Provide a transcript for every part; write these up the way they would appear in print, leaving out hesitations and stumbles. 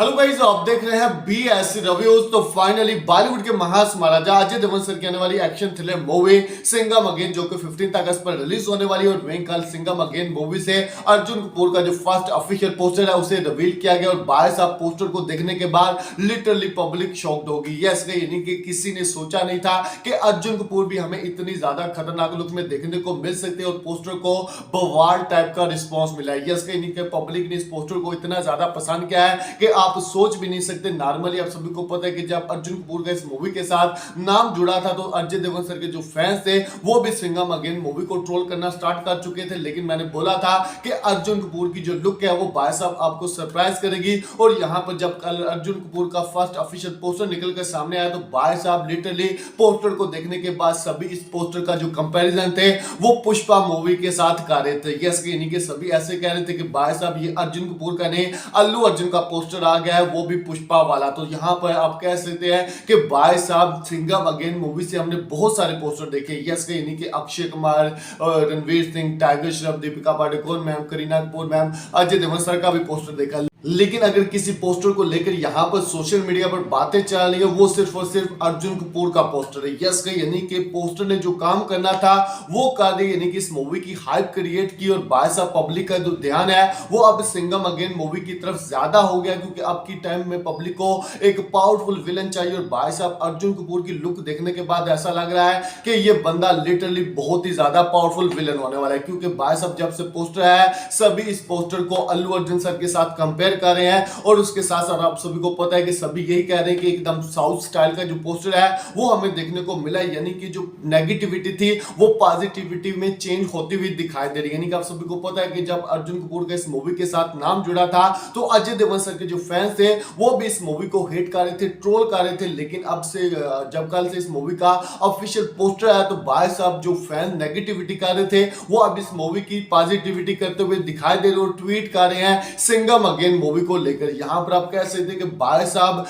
Hello guys, आप देख रहे हैं BS रिव्यूज। तो फाइनली बॉलीवुड के महान महाराजा अजय देवगन सर की आने वाली action thriller movie Singham again, जो कि 15 अगस्त पर रिलीज होने वाली है। और वहीं कल सिंघम अगेन मूवी से अर्जुन कपूर का जो फर्स्ट ऑफिशियल पोस्टर है उसे रिवील किया गया। और भाई साहब पोस्टर को देखने के बाद लिटरली पब्लिक शॉक्ड होगी। यस, यानी कि किसी ने सोचा नहीं था कि अर्जुन कपूर भी हमें इतनी ज्यादा खतरनाक लुक में देखने को मिल सकते हैं। और पोस्टर को बवाल टाइप का रिस्पॉन्स मिला है। यस, यानी कि पब्लिक ने इस पोस्टर को इतना ज्यादा पसंद किया है कि आप सोच भी नहीं सकते। नॉर्मली आप सभी को पता है कि जब अर्जुन कपूर का इस मूवी के साथ नाम जुड़ा था तो अजय देवगन सर के जो फैंस थे वो भी सिंघम अगेन मूवी को ट्रोल करना स्टार्ट कर चुके थे। लेकिन मैंने बोला था कि अर्जुन कपूर की जो लुक है वो भाई साहब आपको सरप्राइज करेगी। और यहां पर जब कल अर्जुन कपूर का फर्स्ट ऑफिशियल पोस्टर निकल कर सामने आया तो भाई साहब लिटरली पोस्टर को देखने के बाद सभी इस पोस्टर का जो कंपैरिजन थे वो पुष्पा मूवी के साथ कर रहे थे। यस, यानी कि सभी ऐसे कह रहे थे कि भाई साहब ये अर्जुन कपूर का नहीं अल्लू अर्जुन का पोस्टर आ गया है, वो भी पुष्पा वाला। तो यहां पर आप कह सकते हैं कि भाई साहब सिंघम अगेन मूवी से हमने बहुत सारे पोस्टर देखे। यस, यानी कि Akshay Kumar, Ranveer Singh, Tiger Shroff, Deepika Padukone ma'am, Kareena Kapoor ma'am, Ajay Devgn sir का भी पोस्टर देखा। लेकिन अगर किसी पोस्टर को लेकर यहां पर सोशल मीडिया पर बातें चल रही है वो सिर्फ और सिर्फ अर्जुन कपूर का पोस्टर है। यस, यानी कि पोस्टर ने जो काम करना था वो कर दिया, यानी कि इस मूवी की हाइप क्रिएट की। और भाई साहब पब्लिक का जो ध्यान है वो अब सिंघम अगेन मूवी की तरफ ज्यादा हो गया, क्योंकि अब की टाइम में पब्लिक को एक पावरफुल विलन चाहिए। और भाई साहब अर्जुन कपूर की लुक देखने के बाद ऐसा लग रहा है कि ये बंदा लिटरली बहुत ही ज्यादा पावरफुल विलन होने वाला है। क्योंकि भाई साहब जब से पोस्टर है सभी इस पोस्टर को अल्लू अर्जुन सर के साथ कंपेयर कर रहे हैं। और उसके साथ साथ आप सभी को पता है कि सभी यही कह रहे हैं कि एकदम साउथ स्टाइल का जो पोस्टर है वो हमें देखने को मिला, यानी कि जो नेगेटिविटी थी वो पॉजिटिविटी में चेंज होती हुई दिखाई दे रही है। यानी कि आप सभी को पता है कि जब अर्जुन कपूर का इस मूवी के साथ नाम जुड़ा था तो अजय देवगन सर के जो फैंस थे वो भी इस मूवी को हेट कर रहे थे, ट्रोल कर रहे थे। लेकिन अब से जब कल से इस मूवी का ऑफिशियल पोस्टर आया तो भाई साहब जो फैन नेगेटिविटी कर रहे थे वो अब इस मूवी की पॉजिटिविटी करते हुए दिखाई दे रहे और ट्वीट कर रहे हैं सिंघम अगेन मूवी को लेकर। यहां पर आप कह सकते हैं कि भाई साहब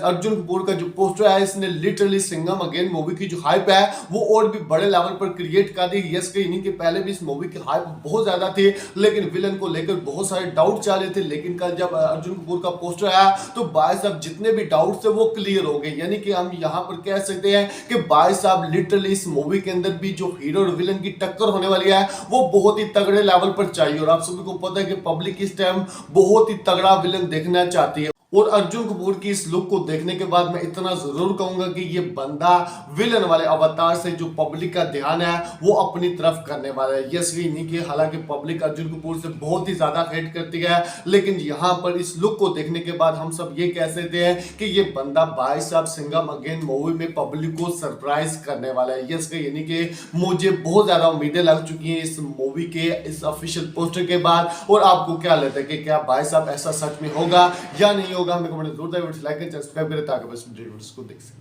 अर्जुन कपूर का जो पोस्टर है इसने लिटरली सिंघम अगेन मूवी की जो हाइप है वो और भी बड़े लेवल पर क्रिएट कर दी। यस, यानी कि पहले भी इस मूवी की हाइप बहुत ज्यादा थी लेकिन विलन को लेकर बहुत सारे डाउट चल रहे थे। लेकिन कल जब अर्जुन कपूर का पोस्टर आया तो भाई साहब जितने भी डाउट थे वो क्लियर हो गए। यानी कि हम यहां पर कह सकते हैं कि भाई साहब लिटरली इस मूवी के अंदर भी जो हीरो और विलन की टक्कर होने वाली है वो बहुत ही तगड़े लेवल पर चाहिए। और आप सभी को पता है कि पब्लिक इस टाइम बहुत ही तगड़ा विलन देखना चाहती है। और अर्जुन कपूर की इस लुक को देखने के बाद मैं इतना जरूर कहूंगा कि ये बंदा विलन वाले अवतार से जो पब्लिक का ध्यान है वो अपनी तरफ करने वाला है। यस, नहीं कि हालांकि पब्लिक अर्जुन कपूर से बहुत ही ज्यादा हेट करती है, लेकिन यहां पर इस लुक को देखने के बाद हम सब ये कह सकते हैं कि ये बंदा भाई साहब सिंघम अगेन मूवी में पब्लिक को सरप्राइज करने वाला है। यस, यानी कि मुझे बहुत ज्यादा उम्मीदें लग चुकी हैं इस मूवी के इस ऑफिशियल पोस्टर के बाद। और आपको क्या लगता है कि क्या भाई साहब ऐसा सच में होगा या नहीं होगा? हमें कमेंट जरूर लाइक एंड सब्सक्राइब करें ताकि बस वीडियोस को देख सकें।